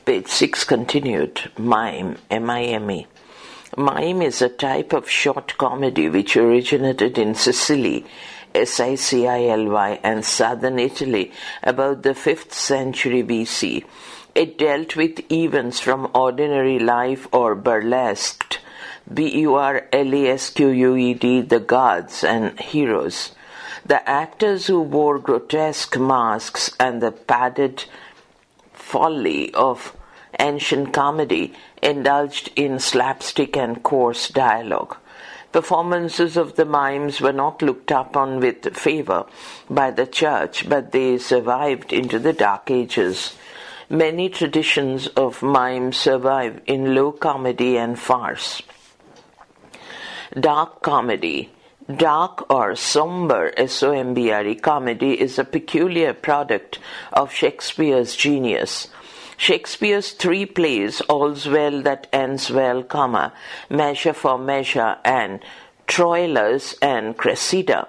Page 6 continued. Mime, M-I-M-E. Mime is a type of short comedy which originated in Sicily, Sicily, and southern Italy about the 5th century BC. It dealt with events from ordinary life or burlesqued, B-U-R-L-E-S-Q-U-E-D, the gods and heroes. The actors who wore grotesque masks and the padded folly of ancient comedy indulged in slapstick and coarse dialogue. Performances of the mimes were not looked upon with favor by the church, but they survived into the Dark Ages. Many traditions of mime survive in low comedy and farce. Dark comedy. Dark or somber, S-O-M-B-R-E, comedy is a peculiar product of Shakespeare's genius. Shakespeare's 3 plays, All's Well That Ends Well, Measure for Measure, and Troilus and Cressida,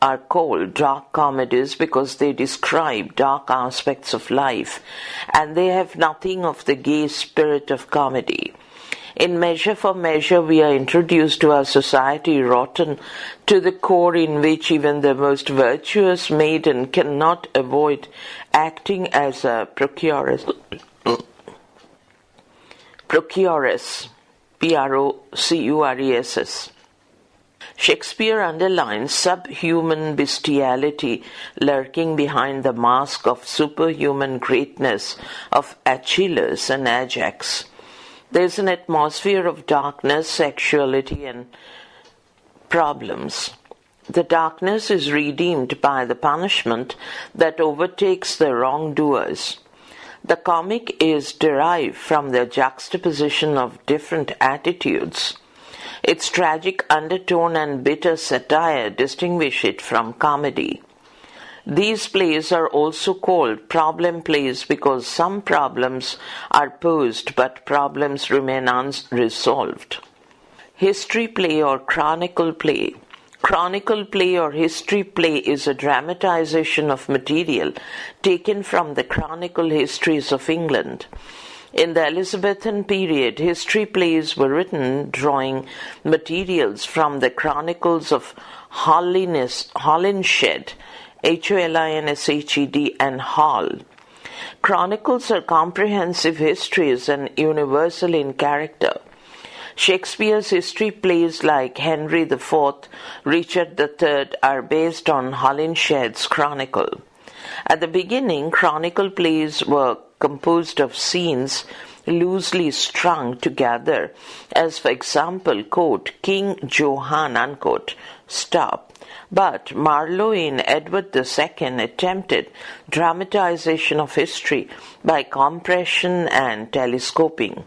are called dark comedies because they describe dark aspects of life, and they have nothing of the gay spirit of comedy. In Measure for Measure, we are introduced to a society rotten to the core, in which even the most virtuous maiden cannot avoid acting as a procuress, P-R-O-C-U-R-E-S-S. Shakespeare underlines subhuman bestiality lurking behind the mask of superhuman greatness of Achilles and Ajax. There is an atmosphere of darkness, sexuality, and problems. The darkness is redeemed by the punishment that overtakes the wrongdoers. The comic is derived from the juxtaposition of different attitudes. Its tragic undertone and bitter satire distinguish it from comedy. These plays are also called problem plays because some problems are posed but problems remain unresolved. History play or chronicle play. Chronicle play or history play is a dramatization of material taken from the chronicle histories of England. In the Elizabethan period, history plays were written drawing materials from the chronicles of Holinshed, H-O-L-I-N-S-H-E-D, and Hall. Chronicles are comprehensive histories and universal in character. Shakespeare's history plays like Henry IV, Richard III are based on Holinshed's chronicle. At the beginning, chronicle plays were composed of scenes loosely strung together, as for example, quote, King Johann, unquote, stop. But Marlowe in Edward II attempted dramatization of history by compression and telescoping.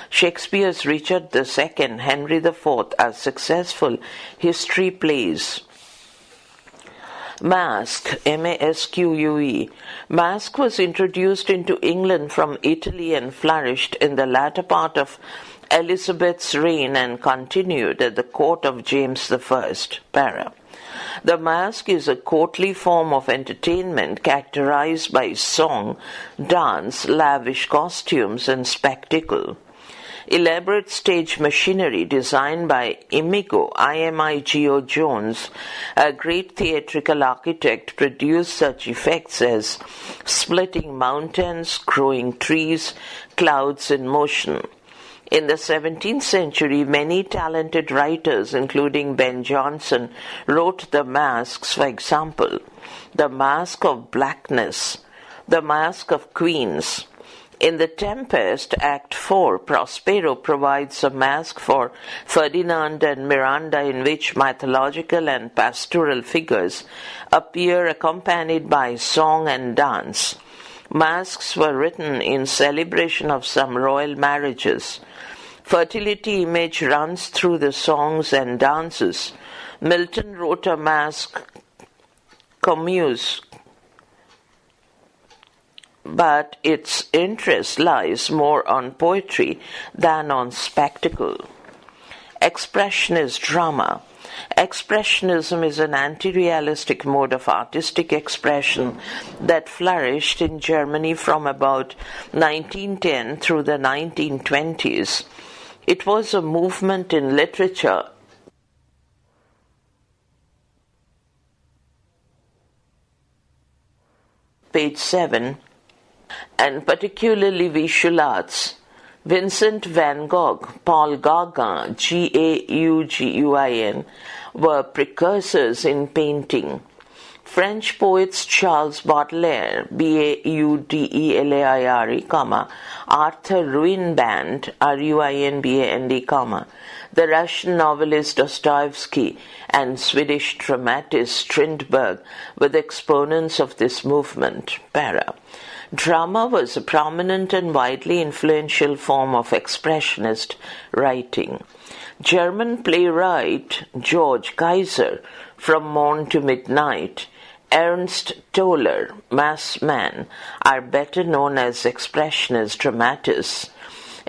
Shakespeare's Richard II, Henry IV are successful history plays. Masque, M-A-S-Q-U-E. Masque was introduced into England from Italy and flourished in the latter part of Elizabeth's reign and continued at the court of James I. Para. The masque is a courtly form of entertainment characterized by song, dance, lavish costumes, and spectacle. Elaborate stage machinery designed by Imigo, I-M-I-G-O Jones, a great theatrical architect, produced such effects as splitting mountains, growing trees, clouds in motion. In the 17th century, many talented writers, including Ben Jonson, wrote the masques, for example, The Masque of Blackness, The Masque of Queens. In The Tempest, Act 4, Prospero provides a masque for Ferdinand and Miranda in which mythological and pastoral figures appear accompanied by song and dance. Masques were written in celebration of some royal marriages. Fertility image runs through the songs and dances. Milton wrote a masque, Comus, but its interest lies more on poetry than on spectacle. Expressionist drama. Expressionism is an anti-realistic mode of artistic expression that flourished in Germany from about 1910 through the 1920s. It was a movement in literature page 7, and particularly visual arts. Vincent van Gogh, Paul Gauguin, Gauguin, were precursors in painting. French poets Charles Baudelaire, Baudelaire, Arthur Rouynband, Ruinband, the Russian novelist Dostoevsky, and Swedish dramatist Strindberg were the exponents of this movement. Drama was a prominent and widely influential form of expressionist writing. German playwright George Kaiser, From Morn to Midnight, Ernst Toller, Mass Man, are better known as expressionist dramatists.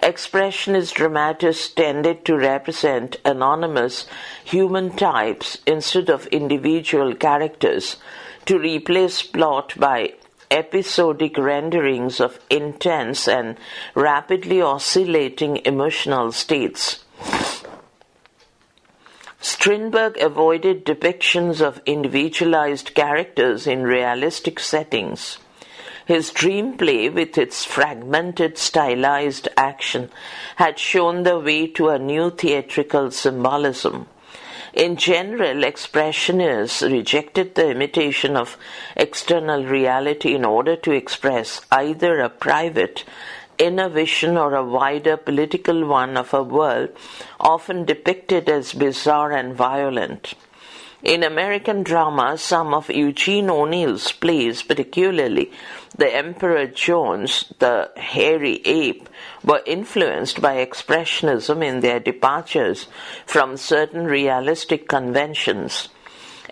Expressionist dramatists tended to represent anonymous human types instead of individual characters, to replace plot by episodic renderings of intense and rapidly oscillating emotional states. Strindberg avoided depictions of individualized characters in realistic settings. His dream play, with its fragmented stylized action, had shown the way to a new theatrical symbolism. In general, expressionists rejected the imitation of external reality in order to express either a private inner vision or a wider political one of a world often depicted as bizarre and violent. In American drama, some of Eugene O'Neill's plays, particularly The Emperor Jones, The Hairy Ape, were influenced by expressionism in their departures from certain realistic conventions.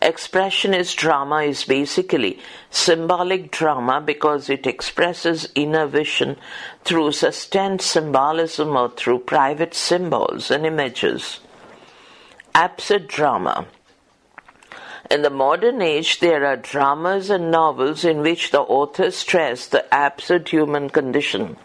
Expressionist drama is basically symbolic drama because it expresses inner vision through sustained symbolism or through private symbols and images. Absurd drama. In the modern age, there are dramas and novels in which the authors stress the absurd human condition.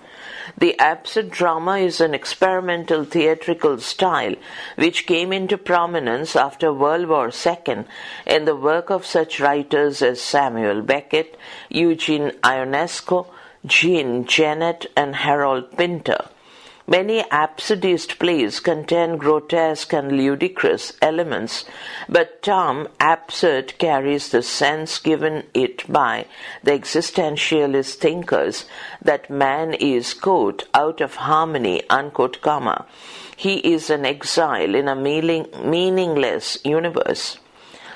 The absurd drama is an experimental theatrical style which came into prominence after World War II in the work of such writers as Samuel Beckett, Eugene Ionesco, Jean Genet, and Harold Pinter. Many absurdist plays contain grotesque and ludicrous elements, but term absurd carries the sense given it by the existentialist thinkers that man is, quote, out of harmony, unquote, comma. He is an exile in a meaningless universe.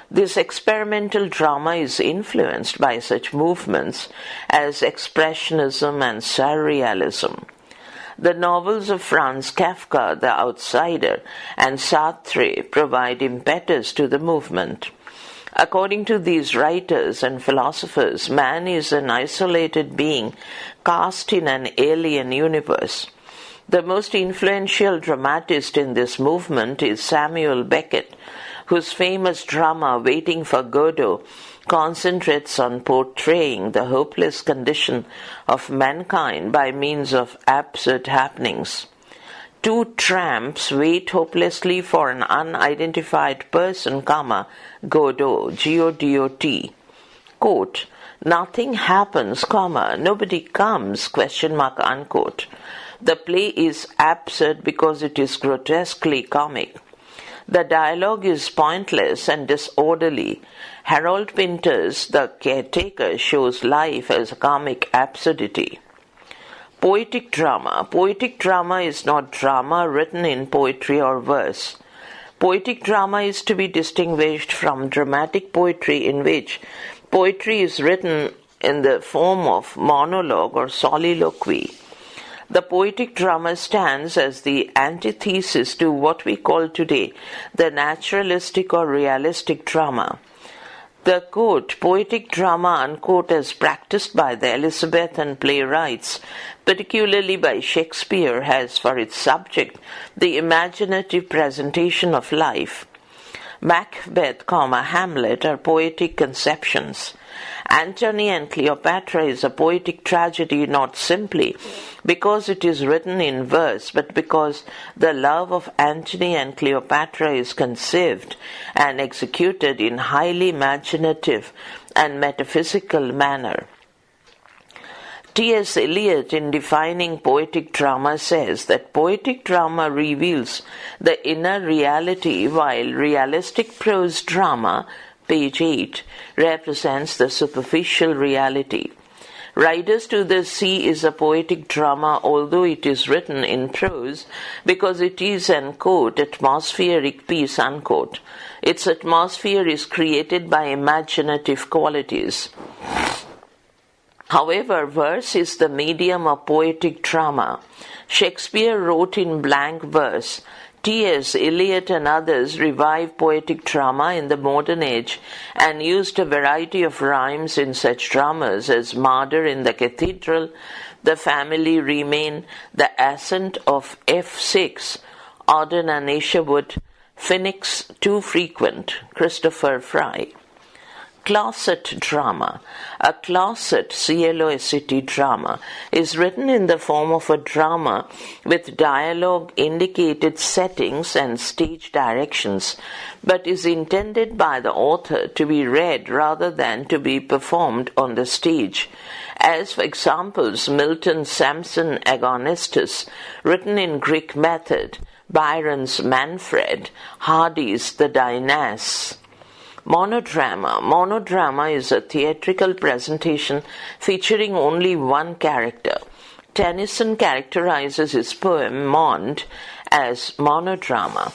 This experimental drama is influenced by such movements as expressionism and surrealism. The novels of Franz Kafka, The Outsider, and Sartre provide impetus to the movement. According to these writers and philosophers, man is an isolated being cast in an alien universe. The most influential dramatist in this movement is Samuel Beckett, whose famous drama Waiting for Godot concentrates on portraying the hopeless condition of mankind by means of absurd happenings. Two tramps wait hopelessly for an unidentified person, Godot, G-O-D-O-T. Quote, nothing happens, nobody comes, ? Unquote. The play is absurd because it is grotesquely comic. The dialogue is pointless and disorderly. Harold Pinter's The Caretaker shows life as a comic absurdity. Poetic drama. Poetic drama is not drama written in poetry or verse. Poetic drama is to be distinguished from dramatic poetry, in which poetry is written in the form of monologue or soliloquy. The poetic drama stands as the antithesis to what we call today the naturalistic or realistic drama. The, quote, poetic drama, unquote, as practiced by the Elizabethan playwrights, particularly by Shakespeare, has for its subject the imaginative presentation of life. Macbeth, Hamlet are poetic conceptions. Antony and Cleopatra is a poetic tragedy not simply because it is written in verse, but because the love of Antony and Cleopatra is conceived and executed in highly imaginative and metaphysical manner. T.S. Eliot, in defining poetic drama, says that poetic drama reveals the inner reality, while realistic prose drama, page 8, represents the superficial reality. Riders to the Sea is a poetic drama, although it is written in prose, because it is an, quote, atmospheric piece, unquote. Its atmosphere is created by imaginative qualities. However, verse is the medium of poetic drama. Shakespeare wrote in blank verse. T.S. Eliot and others revived poetic drama in the modern age and used a variety of rhymes in such dramas as Murder in the Cathedral, The Family Remain, The Ascent of F6, Auden and Isherwood, Phoenix Too Frequent, Christopher Fry. Closet drama. A closet, C-L-O-S-E-T drama, is written in the form of a drama with dialogue, indicated settings and stage directions, but is intended by the author to be read rather than to be performed on the stage. As for examples, Milton's Samson Agonistus, written in Greek method, Byron's Manfred, Hardy's The Dinas. Monodrama. Monodrama is a theatrical presentation featuring only one character. Tennyson characterizes his poem Maud as monodrama.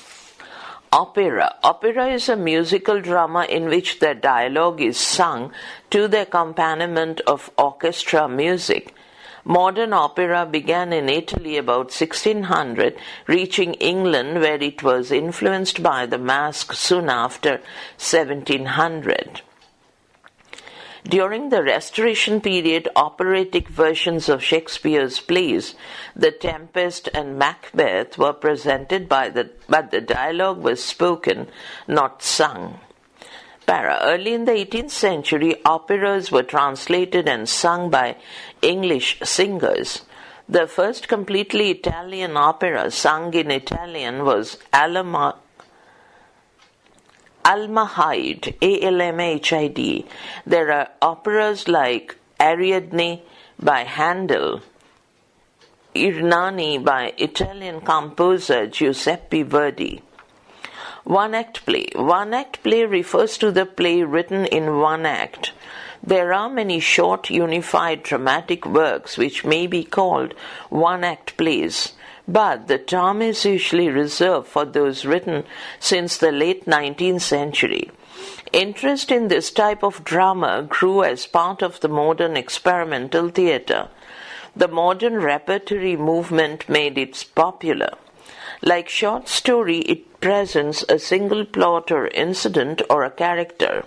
Opera. Opera is a musical drama in which the dialogue is sung to the accompaniment of orchestra music. Modern opera began in Italy about 1600, reaching England where it was influenced by the masque soon after 1700. During the Restoration period, operatic versions of Shakespeare's plays, The Tempest and Macbeth, were presented but the dialogue was spoken, not sung. Early in the 18th century, operas were translated and sung by English singers. The first completely Italian opera sung in Italian was Almahide, Almahide. There are operas like Ariadne by Handel, Ernani by Italian composer Giuseppe Verdi. One-act play. One-act play refers to the play written in one act. There are many short, unified dramatic works which may be called one-act plays, but the term is usually reserved for those written since the late 19th century. Interest in this type of drama grew as part of the modern experimental theatre. The modern repertory movement made it popular. Like short story, it presents a single plot or incident or a character.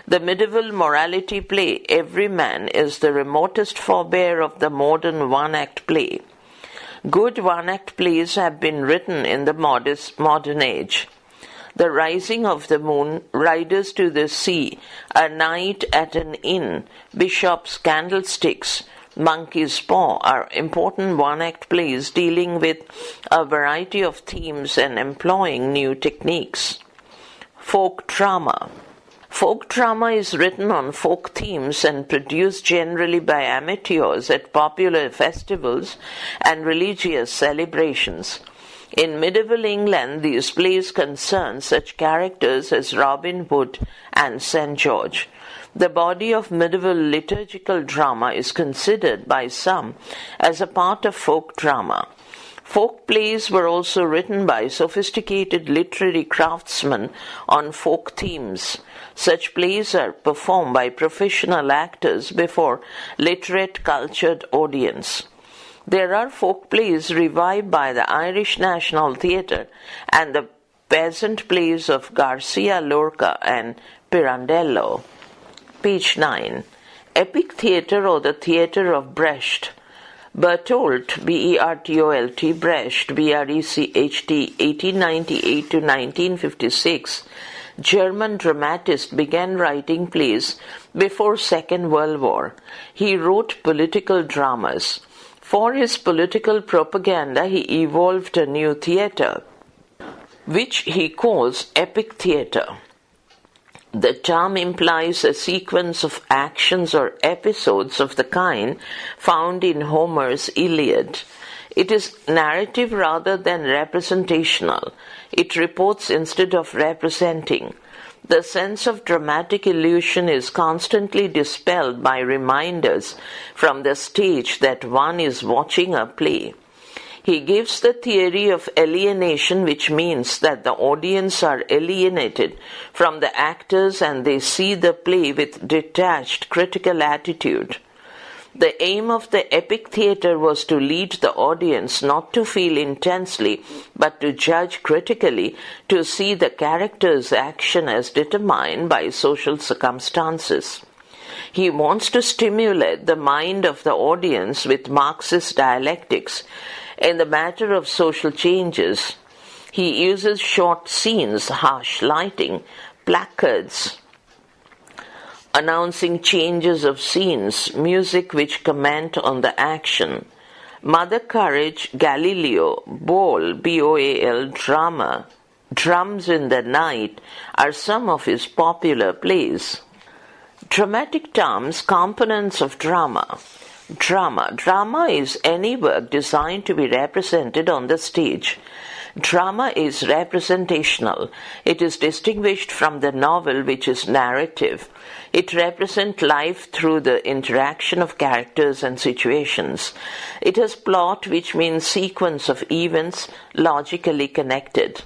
The medieval morality play, Every Man, is the remotest forebear of the modern one-act play. Good one-act plays have been written in the modern age. The Rising of the Moon, Riders to the Sea, A Night at an Inn, Bishop's Candlesticks, Monkey's Paw are important one-act plays dealing with a variety of themes and employing new techniques. Folk drama. Folk drama is written on folk themes and produced generally by amateurs at popular festivals and religious celebrations. In medieval England, these plays concern such characters as Robin Hood and St. George. The body of medieval liturgical drama is considered by some as a part of folk drama. Folk plays were also written by sophisticated literary craftsmen on folk themes. Such plays are performed by professional actors before literate cultured audience. There are folk plays revived by the Irish National Theatre and the peasant plays of Garcia Lorca and Pirandello. Page 9. Epic theatre or the theatre of Brecht. Bertolt, B-E-R-T-O-L-T, Brecht, B-R-E-C-H-T, 1898 to 1956, German dramatist, began writing plays before Second World War. He wrote political dramas. For his political propaganda, he evolved a new theatre, which he calls epic theatre. The term implies a sequence of actions or episodes of the kind found in Homer's Iliad. It is narrative rather than representational. It reports instead of representing. The sense of dramatic illusion is constantly dispelled by reminders from the stage that one is watching a play. He gives the theory of alienation, which means that the audience are alienated from the actors and they see the play with detached critical attitude. The aim of the epic theatre was to lead the audience not to feel intensely, but to judge critically, to see the character's action as determined by social circumstances. He wants to stimulate the mind of the audience with Marxist dialectics. In the matter of social changes, he uses short scenes, harsh lighting, placards announcing changes of scenes, music which comment on the action. Mother Courage, Galileo, Ball, B-O-A-L, Drama, Drums in the Night are some of his popular plays. Dramatic terms, components of drama. Drama is any work designed to be represented on the stage. Drama is representational. It is distinguished from the novel, which is narrative. It represents life through the interaction of characters and situations. It has plot, which means sequence of events logically connected.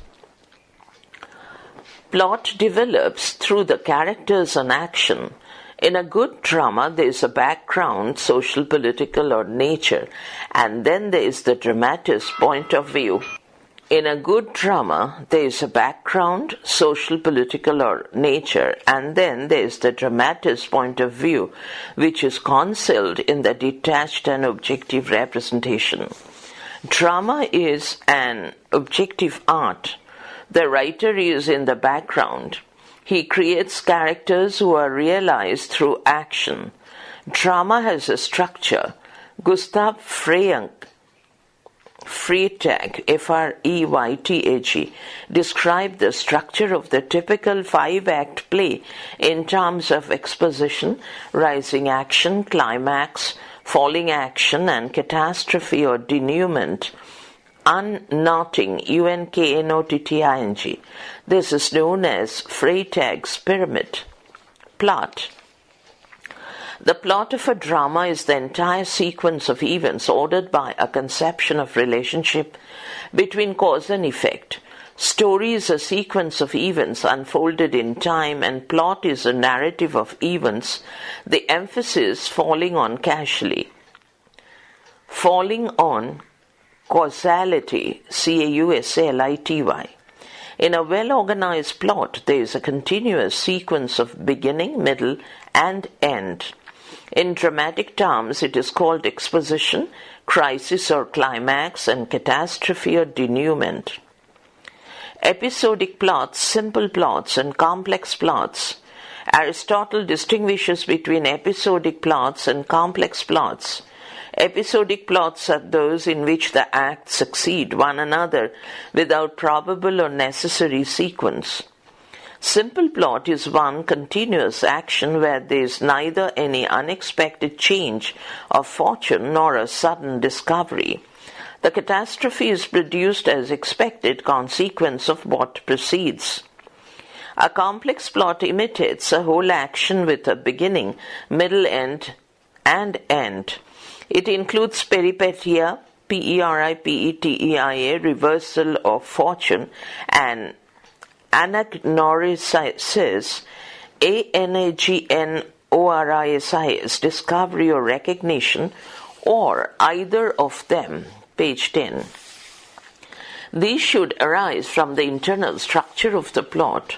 Plot develops through the characters and action. In a good drama, there is a background, social, political, or nature, and then there is the dramatist's point of view. In a good drama, there is a background, social, political, or nature, and then there is the dramatist's point of view, which is concealed in the detached and objective representation. Drama is an objective art. The writer is in the background. He creates characters who are realized through action. Drama has a structure. Gustav Freytag, Freytag, described the structure of the typical 5-act play in terms of exposition, rising action, climax, falling action, and catastrophe or denouement. Unknotting, unknotting. This is known as Freytag's pyramid. Plot. The plot of a drama is the entire sequence of events ordered by a conception of relationship between cause and effect. Story is a sequence of events unfolded in time, and plot is a narrative of events, the emphasis falling on causality. Causality, C-A-U-S-A-L-I-T-Y. In a well-organized plot, there is a continuous sequence of beginning, middle, and end. In dramatic terms, it is called exposition, crisis or climax, and catastrophe or denouement. Episodic plots, simple plots, and complex plots. Aristotle distinguishes between episodic plots and complex plots. Episodic plots are those in which the acts succeed one another without probable or necessary sequence. Simple plot is one continuous action where there is neither any unexpected change of fortune nor a sudden discovery. The catastrophe is produced as expected consequence of what precedes. A complex plot imitates a whole action with a beginning, middle, end, and end. It includes peripeteia, P-E-R-I-P-E-T-E-I-A, reversal of fortune, and anagnorisis, A-N-A-G-N-O-R-I-S-I-S, discovery or recognition, or either of them. Page 10. These should arise from the internal structure of the plot.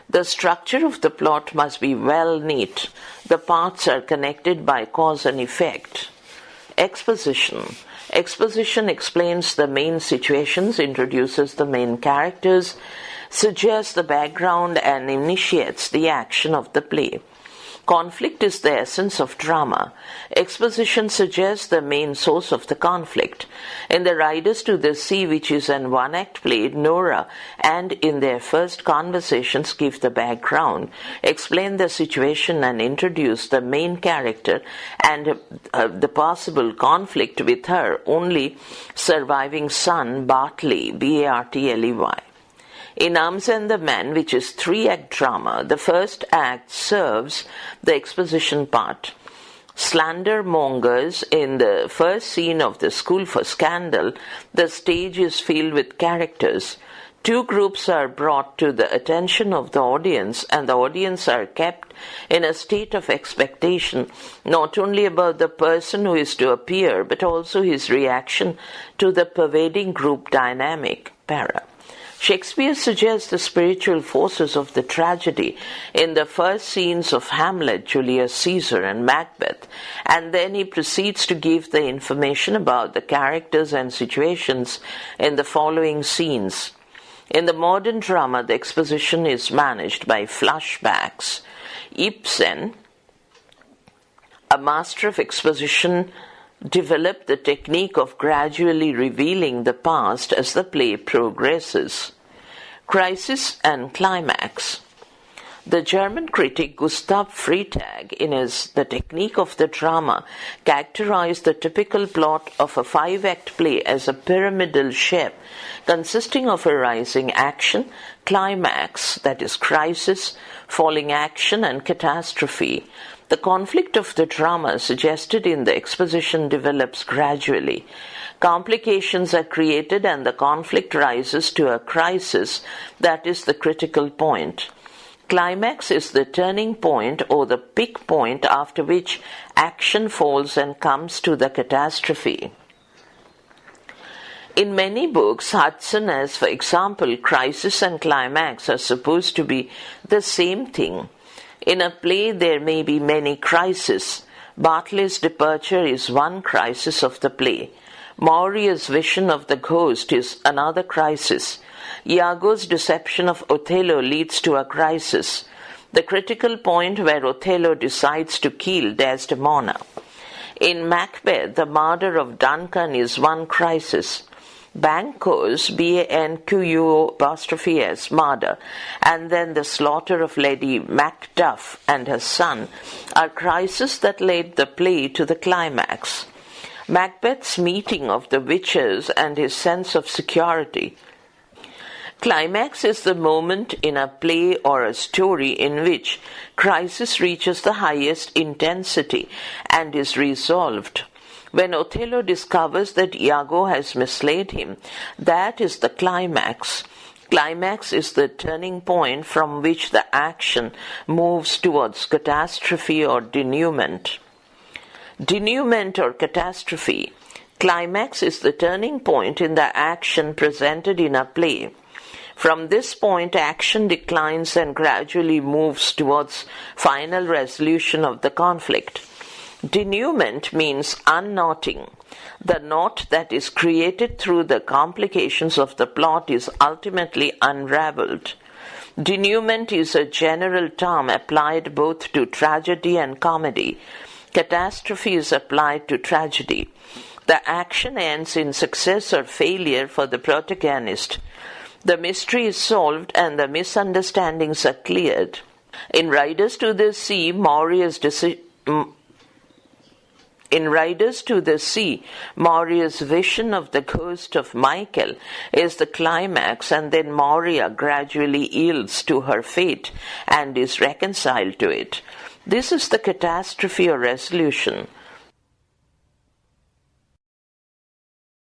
The structure of the plot must be well neat. The parts are connected by cause and effect. Exposition. Exposition explains the main situations, introduces the main characters, suggests the background, and initiates the action of the play. Conflict is the essence of drama. Exposition suggests the main source of the conflict. In The Riders to the Sea, which is an one-act play, Nora and in their first conversations give the background, explain the situation and introduce the main character and the possible conflict with her only surviving son, Bartley, Bartley. In Arms and the Man, which is three-act drama, the first act serves the exposition part. Slander mongers in the first scene of the School for Scandal, the stage is filled with characters. Two groups are brought to the attention of the audience, and the audience are kept in a state of expectation, not only about the person who is to appear, but also his reaction to the pervading group dynamic. Para. Shakespeare suggests the spiritual forces of the tragedy in the first scenes of Hamlet, Julius Caesar, and Macbeth, and then he proceeds to give the information about the characters and situations in the following scenes. In the modern drama, the exposition is managed by flashbacks. Ibsen, a master of exposition, developed the technique of gradually revealing the past as the play progresses. Crisis and climax. The German critic Gustav Freytag, in his The Technique of the Drama, characterized the typical plot of a five-act play as a pyramidal shape consisting of a rising action, climax, that is crisis, falling action, and catastrophe. The conflict of the drama suggested in the exposition develops gradually. Complications are created and the conflict rises to a crisis, that is the critical point. Climax is the turning point or the peak point after which action falls and comes to the catastrophe. In many books, Hudson, as for example, crisis and climax are supposed to be the same thing. In a play, there may be many crises. Bartley's departure is one crisis of the play. Mauria's vision of the ghost is another crisis. Iago's deception of Othello leads to a crisis, the critical point where Othello decides to kill Desdemona. In Macbeth, the murder of Duncan is one crisis. Banquo's Banquo's murder, and then the slaughter of Lady Macduff and her son are crises that led the play to the climax. Macbeth's meeting of the witches and his sense of security. Climax is the moment in a play or a story in which crisis reaches the highest intensity and is resolved. When Othello discovers that Iago has misled him, that is the climax. Climax is the turning point from which the action moves towards catastrophe or denouement. Denouement or catastrophe. Climax is the turning point in the action presented in a play. From this point, action declines and gradually moves towards final resolution of the conflict. Denouement means unknotting. The knot that is created through the complications of the plot is ultimately unraveled. Denouement is a general term applied both to tragedy and comedy. Catastrophe is applied to tragedy. The action ends in success or failure for the protagonist. The mystery is solved and the misunderstandings are cleared. In Riders to the Sea, Mauria's vision of the ghost of Michael is the climax, and then Maria gradually yields to her fate and is reconciled to it. This is the catastrophe or resolution.